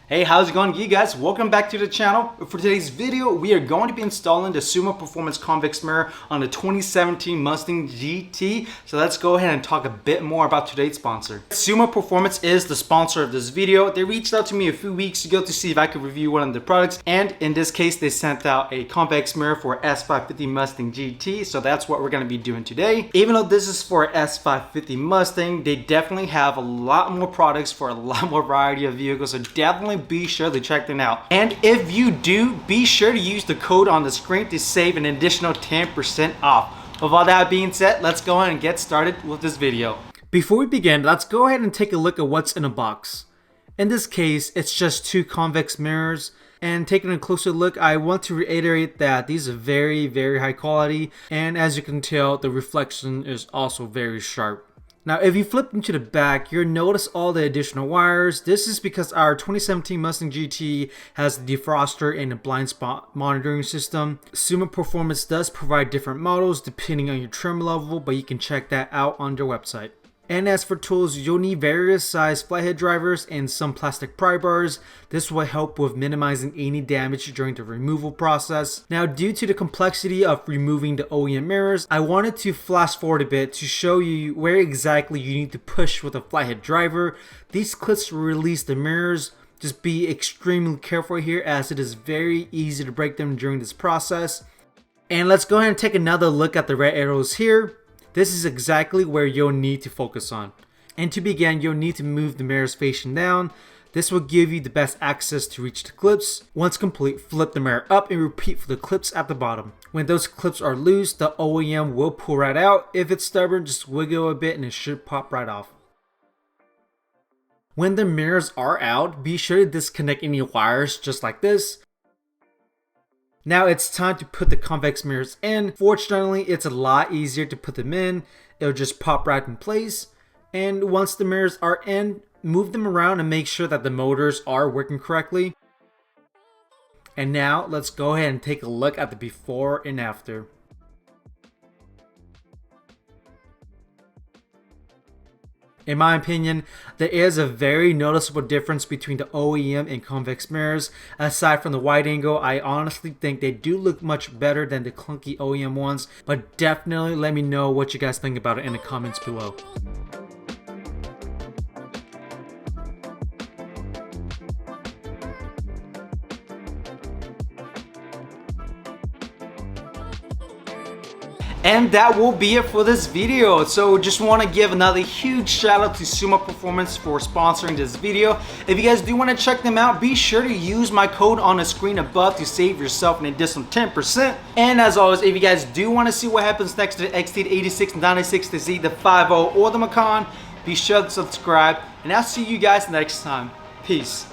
Hey, how's it going, you guys? Welcome back to the channel. For today's video, we are going to be installing the Suma Performance convex mirror on the 2017 Mustang GT. So let's go ahead and talk a bit more about today's sponsor. Suma Performance is the sponsor of this video. They reached out to me a few weeks ago to see if I could review one of the products, and in this case, they sent out a convex mirror for S550 Mustang GT. So that's what we're going to be doing today. Even though this is for S550 Mustang, they definitely have a lot more products for a lot more variety of vehicles. So definitely be sure to check them out. And if you do, be sure to use the code on the screen to save an additional 10% off. With all that being said, let's go ahead and get started with this video. Before we begin, let's go ahead and take a look at what's in a box. In this case, it's just two convex mirrors. And taking a closer look, I want to reiterate that these are very high quality. And as you can tell, the reflection is also very sharp. Now, if you flip into the back, you'll notice all the additional wires. This is because our 2017 Mustang GT has the defroster and a blind spot monitoring system. Suma Performance does provide different models depending on your trim level, but you can check that out on their website. And as for tools, you'll need various size flathead drivers and some plastic pry bars. This will help with minimizing any damage during the removal process. Now, due to the complexity of removing the OEM mirrors, I wanted to flash forward a bit to show you where exactly you need to push with a flathead driver. These clips will release the mirrors. Just be extremely careful here, as it is very easy to break them during this process. And let's go ahead and take another look at the red arrows here. This is exactly where you'll need to focus on. And to begin, you'll need to move the mirrors facing down. This will give you the best access to reach the clips. Once complete, flip the mirror up and repeat for the clips at the bottom. When those clips are loose, the OEM will pull right out. If it's stubborn, just wiggle a bit and it should pop right off. When the mirrors are out, be sure to disconnect any wires just like this. Now it's time to put the convex mirrors in. Fortunately, it's a lot easier to put them in. It'll just pop right in place. And once the mirrors are in, move them around and make sure that the motors are working correctly. And now let's go ahead and take a look at the before and after. In my opinion, there is a very noticeable difference between the OEM and convex mirrors. Aside from the wide angle, I honestly think they do look much better than the clunky OEM ones, but definitely let me know what you guys think about it in the comments below. And that will be it for this video. So just want to give another huge shout out to Suma Performance for sponsoring this video. If you guys do want to check them out, be sure to use my code on the screen above to save yourself an additional 10%. And as always, if you guys do want to see what happens next to the XT, the 86, 96, to see the 50 or the Macan, be sure to subscribe. And I'll see you guys next time. Peace.